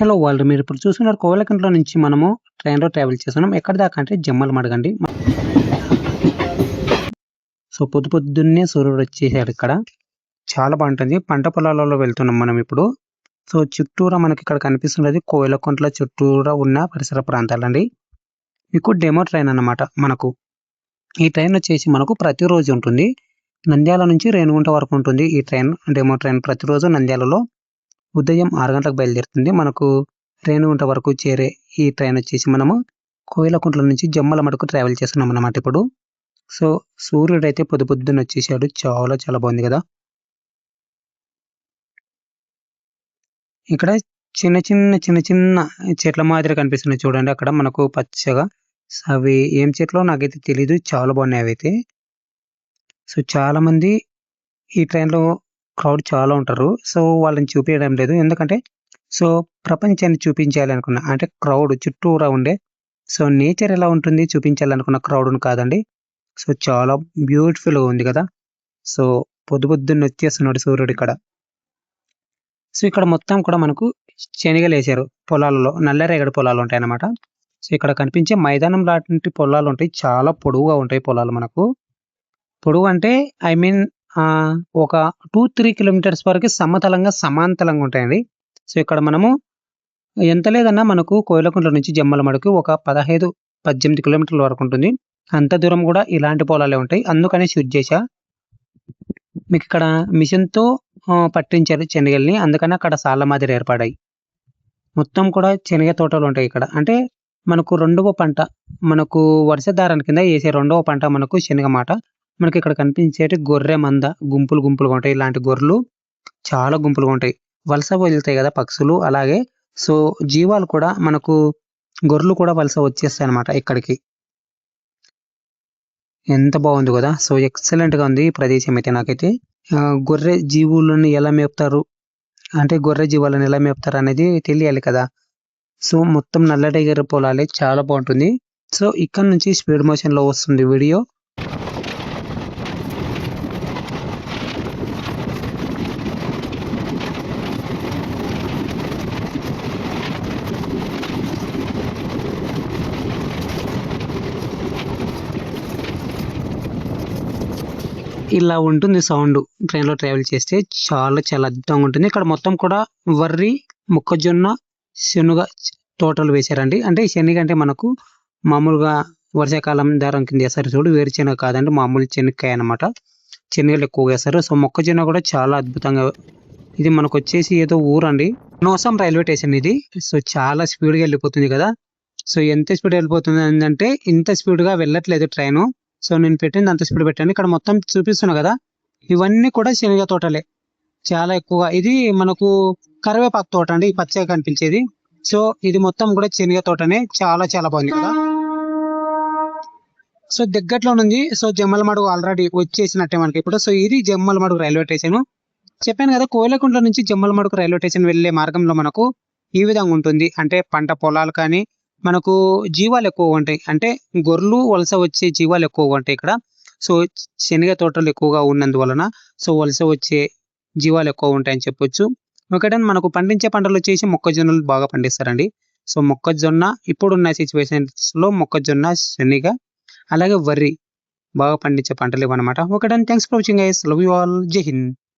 Hello వాళ్ళు మీరు ఇప్పుడు చూస్తున్నారు కోవెలకుంట్ల నుంచి మనము ట్రైన్‌లో ట్రావెల్ చేస్తున్నాం. ఎక్కడి దాకా అంటే జమ్మలమడుగండి. సో పొద్దున్నే సూర్యుడొచ్చేసాడు ఇక్కడ. చాలా బావుంటుంది. పంట పొలాలలో వెళ్తున్నాం మనం ఇప్పుడు. సో చుట్టూరా మనకిక్కడ కనిపిస్తున్నది కోవెలకుంట్ల చుట్టూరా ఉన్న పరిసర ప్రాంతాలండి. మీకు డెమో ట్రైన్ అన్నమాట మనకు. ఈ ట్రైన్ వచ్చేసి మనకు ప్రతిరోజు ఉంటుంది. నంద్యాల నుంచి రేణిగుంట వరకు ఉంటుంది ఈ ట్రైన్. డెమో ట్రైన్ ప్రతిరోజు నంద్యాలలో ఉదయం 6 గంటలకు బయలుదేరుతుంది. మనకు రేణిగుంట వరకు చేరే ఈ ట్రైన్ వచ్చేసి మనము కోవెలకుంట్ల నుంచి జమ్మలమడుగు ట్రావెల్ చేస్తున్నామన్నమాట ఇప్పుడు. సో సూర్యుడైతే పొద్దున్న వచ్చేసాడు. చాలా బాగుంది కదా! ఇక్కడ చిన్న చెట్ల మాదిరి కనిపిస్తున్నాయి చూడండి. అక్కడ మనకు పచ్చగా. అవి ఏం చెట్లో నాకైతే తెలీదు. చాలా బాగున్నాయి అవైతే. సో చాలా మంది ఈ ట్రైన్‌లో క్రౌడ్ చాలా ఉంటారు. సో వాళ్ళని చూపియడం లేదు. ఎందుకంటే సో ప్రపంచాన్ని చూపించాలి అనుకున్న అంటే క్రౌడ్ చుట్టూరా ఉండే సో నేచర్ ఎలా ఉంటుంది చూపించాలనుకున్న క్రౌడ్‌ని కాదండి. సో చాలా బ్యూటిఫుల్‌గా ఉంది కదా! సో పొద్దున్నే వచ్చేస్తున్నాడు సూర్యుడు ఇక్కడ. సో ఇక్కడ మొత్తం కూడా మనకు శనగలేశారు పొలాలలో. నల్లరేగడి పొలాలు ఉంటాయన్నమాట. సో ఇక్కడ కనిపించే మైదానం లాంటి పొలాలు ఉంటాయి. చాలా పొడవుగా ఉంటాయి పొలాలు మనకు. పొడవు అంటే ఐ మీన్ ఒక 2-3 కిలోమీటర్స్ వరకు సమాంతరంగా ఉంటాయండి. సో ఇక్కడ మనము ఎంత లేదన్నా మనకు కోవెలకుంట్ల నుంచి జమ్మలమడుగు ఒక 15-18 కిలోమీటర్ల వరకు ఉంటుంది. అంత దూరం కూడా ఇలాంటి పొలాలే ఉంటాయి. అందుకనే షూట్ చేశా. మీకు ఇక్కడ మిషన్‌తో పట్టించారు శనగల్ని. అందుకని అక్కడ సాళ్ళ మాదిరి ఏర్పడ్డాయి. మొత్తం కూడా శనగ తోటలు ఉంటాయి ఇక్కడ. అంటే మనకు రెండవ పంట మనకు వర్షధారణ కింద ఏసే రెండవ పంట మనకు శనగ మాట. మనకి ఇక్కడ కనిపించేటి గొర్రె మంద గుంపులుగా ఉంటాయి. ఇలాంటి గొర్రెలు చాలా గుంపులుగా ఉంటాయి. వలస వెళ్తాయి కదా పక్షులు అలాగే. సో జీవాలు కూడా మనకు గొర్రెలు కూడా వలస వచ్చేస్తాయి అన్నమాట ఇక్కడికి. ఎంత బాగుంది కదా! సో ఎక్సలెంట్‌గా ఉంది ఈ ప్రదేశం అయితే నాకైతే. గొర్రె జీవులను ఎలా మేపుతారు? అంటే గొర్రె జీవాలను ఎలా మేపుతారు అనేది తెలియాలి కదా! సో మొత్తం నల్లరేగడి పొలాలే చాలా బాగుంటుంది. సో ఇక్కడ నుంచి స్పీడ్ మోషన్‌లో వస్తుంది వీడియో. ఇలా ఉంటుంది సౌండ్ ట్రైన్‌లో ట్రావెల్ చేస్తే. చాలా అద్భుతంగా ఉంటుంది. ఇక్కడ మొత్తం కూడా వరి, మొక్కజొన్న, శనగ తోటలు వేశారండి. అంటే శనగ అంటే మనకు మామూలుగా వర్షాకాలం దారం కింద వేస్తారు చూడు. వేరుశెనగ కాదండి, మామూలు చెనక్కాయ అన్నమాట. శనగలు ఎక్కువగా వేస్తారు. సో మొక్కజొన్న కూడా చాలా అద్భుతంగా. ఇది మనకు వచ్చేసి ఏదో ఊరండి. నోసం రైల్వే స్టేషన్ ఇది. సో చాలా స్పీడ్‌గా వెళ్ళిపోతుంది కదా! సో ఎంత స్పీడ్ వెళ్ళిపోతుంది అంటే ఇంత స్పీడ్‌గా వెళ్ళట్లేదు ట్రైను. సో నేను పెట్టింది అంత స్పీడ్ పెట్టాను. ఇక్కడ మొత్తం చూపిస్తున్నా కదా! ఇవన్నీ కూడా శనగ తోటలే. చాలా ఎక్కువగా. ఇది మనకు కరివేపాకు తోట అండి. ఈ పచ్చగా కనిపించేది. సో ఇది మొత్తం కూడా శనగ తోటనే. చాలా బాగుంది కదా! సో దగ్గరలో ఉంది. సో జమ్మలమడుగు ఆల్రెడీ వచ్చేసినట్టే మనకి ఇప్పుడు. సో ఇది జమ్మలమడుగు రైల్వే స్టేషన్. చెప్పాను కదా కోవెలకుంట్ల నుంచి జమ్మలమడుగు రైల్వే స్టేషన్ వెళ్ళే మార్గంలో మనకు ఈ విధంగా ఉంటుంది. అంటే పంట పొలాలు కానీ మనకు జీవాలు ఎక్కువగా ఉంటాయి. అంటే గొర్రెలు వలస వచ్చే జీవాలు ఎక్కువగా ఉంటాయి ఇక్కడ. సో శనగ తోటలు ఎక్కువగా ఉన్నందువలన సో వలస వచ్చే జీవాలు ఎక్కువ ఉంటాయని చెప్పొచ్చు. ఒకటేమో మనకు పండించే పంటలు వచ్చేసి మొక్కజొన్నలు బాగా పండిస్తారండి. సో మొక్కజొన్న ఇప్పుడున్న సిచ్యువేషన్స్‌లో మొక్కజొన్న, శనగ అలాగే వరి బాగా పండించే పంటలు ఇవన్నమాట. ఒకటేమో thanks for watching guys. Love you all. జై హింద్.